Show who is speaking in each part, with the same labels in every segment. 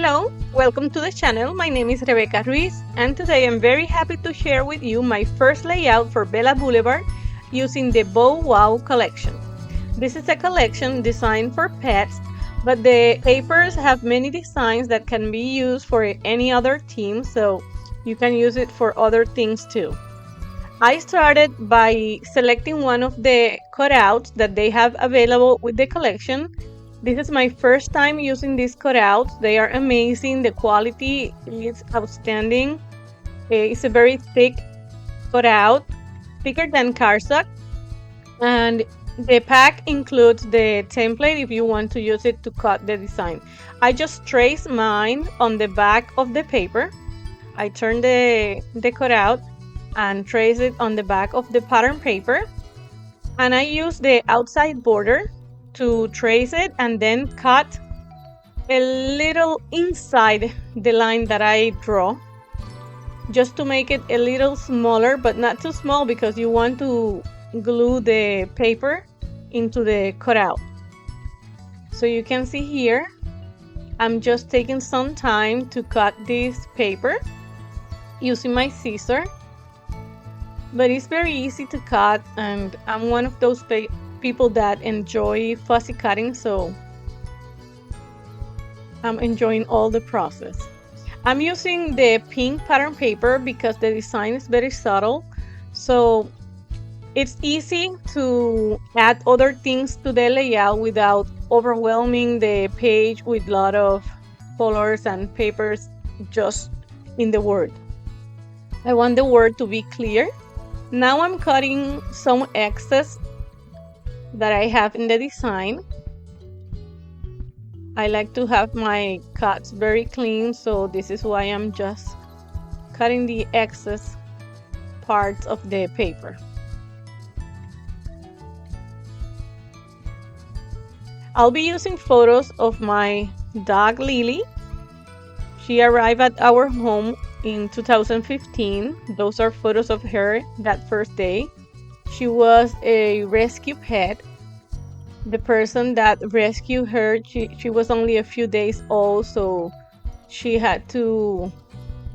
Speaker 1: Hello, welcome to the channel. My name is Rebecca Ruiz, and today I'm very happy to share with you my first layout for Bella Blvd using the Bow Wow collection. This is a collection designed for pets, but the papers have many designs that can be used for any other theme, so you can use it for other things too. I started by selecting one of the cutouts that they have available with the collection. This is my first time using these cutouts. They are amazing. The quality is outstanding. It's a very thick cutout, thicker than cardstock. And the pack includes the template if you want to use it to cut the design. I just trace mine on the back of the paper. I turn the cutout and trace it on the back of the pattern paper, and I use the outside border to trace it and then cut a little inside the line that I draw, just to make it a little smaller, but not too small because you want to glue the paper into the cutout. So you can see here I'm just taking some time to cut this paper using my scissor. But it's very easy to cut, and I'm one of those people that enjoy fussy cutting, so I'm enjoying all the process. I'm using the pink pattern paper because the design is very subtle, so it's easy to add other things to the layout without overwhelming the page with a lot of colors and papers just in the word. I want the word to be clear. Now I'm cutting some excess that I have in the design. I like to have my cuts very clean, so this is why I'm just cutting the excess parts of the paper. I'll be using photos of my dog Lily. She arrived at our home in 2015. Those are photos of her that first day. She was a rescue pet. The person that rescued her, she was only a few days old, so she had to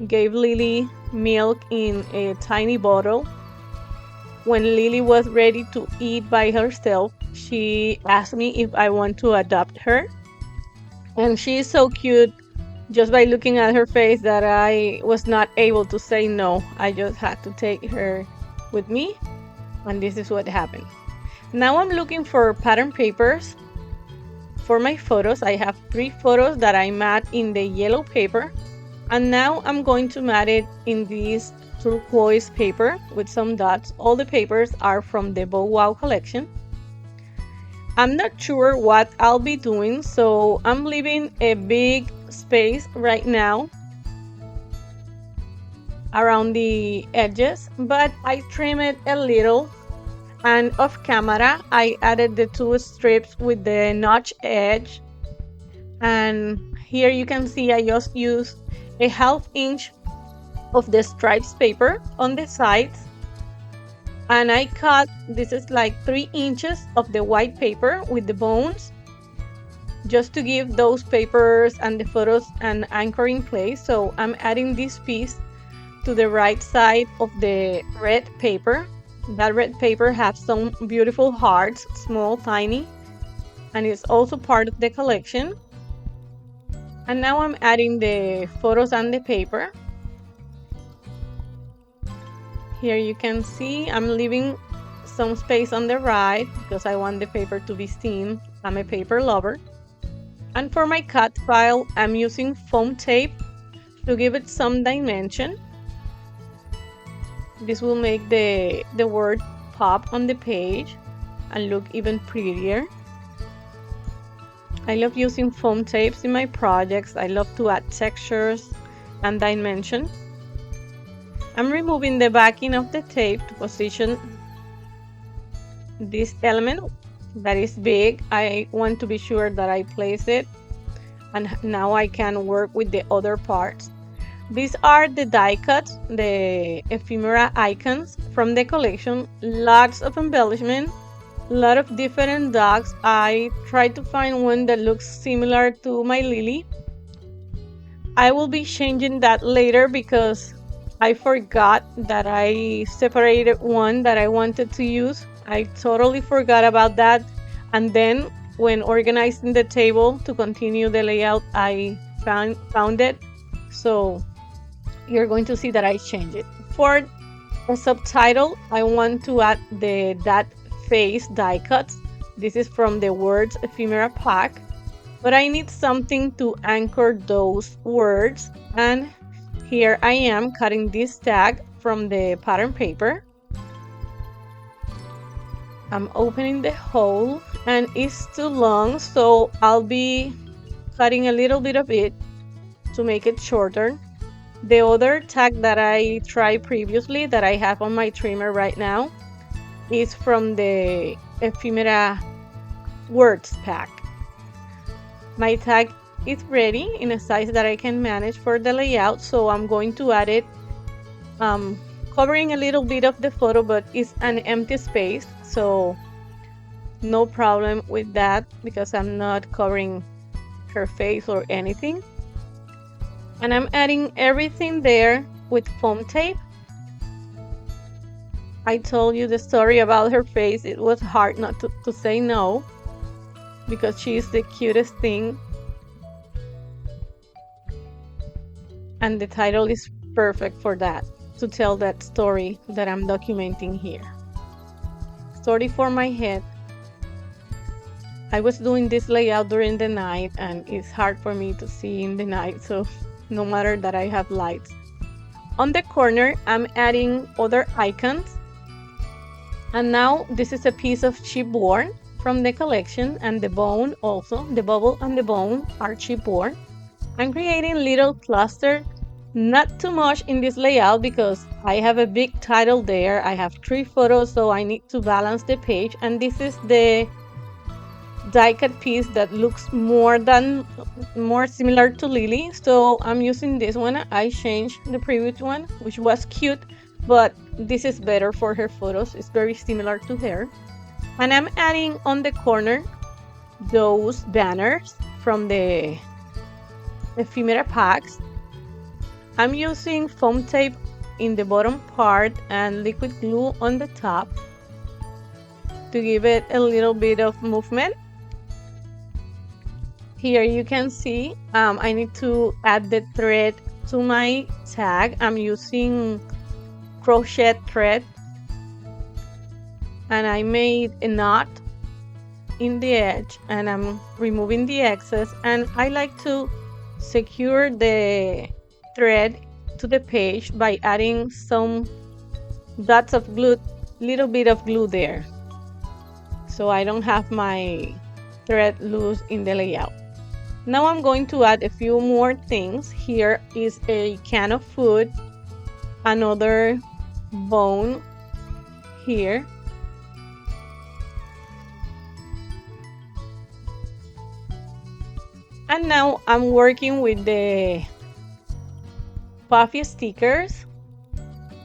Speaker 1: give Lily milk in a tiny bottle. When Lily was ready to eat by herself, she asked me if I want to adopt her. And she is so cute. Just by looking at her face that I was not able to say no. I just had to take her with me, and this is what happened. Now I'm looking for pattern papers for my photos. I have 3 photos that I mat in the yellow paper, and now I'm going to mat it in this turquoise paper with some dots. All the papers are from the Bow Wow collection. I'm not sure what I'll be doing, so I'm leaving a big space right now around the edges, but I trim it a little, and off camera I added the 2 strips with the notch edge, and here you can see I just used a 1/2 inch of the stripes paper on the sides, and I cut, this is like 3 inches of the white paper with the bones, just to give those papers and the photos an anchoring place. So I'm adding this piece to the right side of the red paper. That red paper has some beautiful hearts, small, tiny, and it's also part of the collection. And now I'm adding the photos and the paper. Here you can see I'm leaving some space on the right because I want the paper to be seen. I'm a paper lover. And for my cut file, I'm using foam tape to give it some dimension. This will make the word pop on the page and look even prettier. I love using foam tapes in my projects. I love to add textures and dimension. I'm removing the backing of the tape to position this element that is big. I want to be sure that I place it, and now I can work with the other parts. These are the die cuts, the ephemera icons from the collection. Lots of embellishment, a lot of different dogs. I tried to find one that looks similar to my Lily. I will be changing that later because I forgot that I separated one that I wanted to use. I totally forgot about that. And then when organizing the table to continue the layout, I found it. So you're going to see that I changed it. For the subtitle, I want to add that face die cuts. This is from the Words Ephemera pack. But I need something to anchor those words, and here I am cutting this tag from the pattern paper. I'm opening the hole and it's too long, so I'll be cutting a little bit of it to make it shorter. The other tag that I tried previously that I have on my trimmer right now is from the Ephemera Words pack. My tag is ready in a size that I can manage for the layout, so I'm going to add it, covering a little bit of the photo, but it's an empty space, so no problem with that because I'm not covering her face or anything. And I'm adding everything there with foam tape. I told you the story about her face. It was hard not to say no, because she is the cutest thing. And the title is perfect for that, to tell that story that I'm documenting here. Story for my head. I was doing this layout during the night and it's hard for me to see in the night, so no matter that I have lights. On the corner, I'm adding other icons. And now this is a piece of chipboard from the collection, and the bone also, the bubble and the bone are chipboard. I'm creating little clusters, not too much in this layout because I have a big title there. I have 3 photos, so I need to balance the page, and this is the die cut piece that looks more similar to Lily, so I'm using this one. I changed the previous one, which was cute, but this is better for her photos. It's very similar to her. And I'm adding on the corner those banners from the Ephemera packs. I'm using foam tape in the bottom part and liquid glue on the top to give it a little bit of movement. Here you can see I need to add the thread to my tag. I'm using crochet thread, and I made a knot in the edge and I'm removing the excess, and I like to secure the thread to the page by adding some dots of glue, little bit of glue there, so I don't have my thread loose in the layout. Now I'm going to add a few more things. Here is a can of food, another bone here, and now I'm working with the puffy stickers,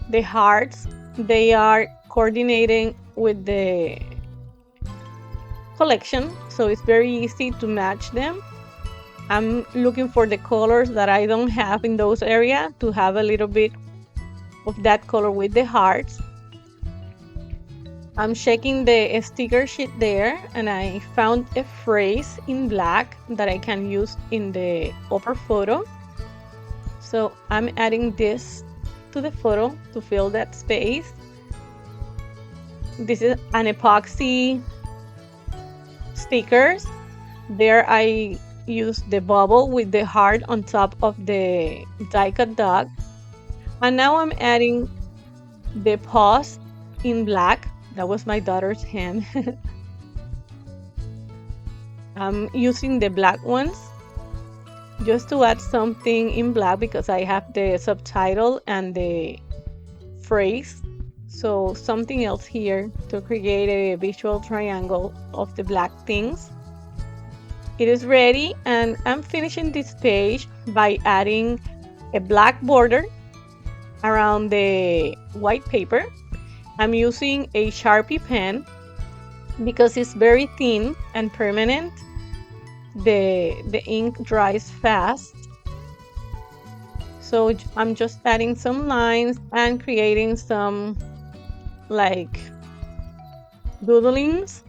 Speaker 1: the hearts. They are coordinating with the collection, so it's very easy to match them. I'm looking for the colors that I don't have in those areas to have a little bit of that color with the hearts. I'm checking the sticker sheet there, and I found a phrase in black that I can use in the upper photo. So I'm adding this to the photo to fill that space. This is an epoxy stickers. There I use the bubble with the heart on top of the die cut dog. And now I'm adding the paws in black. That was my daughter's hand. I'm using the black ones just to add something in black because I have the subtitle and the phrase. So something else here to create a visual triangle of the black things. It is ready, and I'm finishing this page by adding a black border around the white paper. I'm using a Sharpie pen because it's very thin and permanent. The ink dries fast. So I'm just adding some lines and creating some like doodlings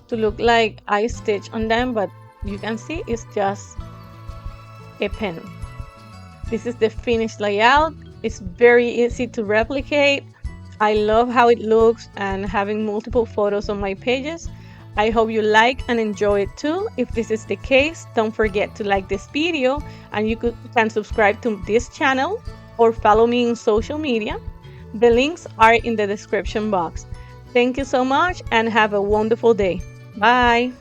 Speaker 1: to look like I stitch on them, but you can see it's just a pen. This is the finished layout. It's very easy to replicate. I love how it looks and having multiple photos on my pages. I hope you like and enjoy it too. If this is the case, don't forget to like this video, and you can subscribe to this channel or follow me in social media. The links are in the description box. Thank you so much and have a wonderful day. Bye.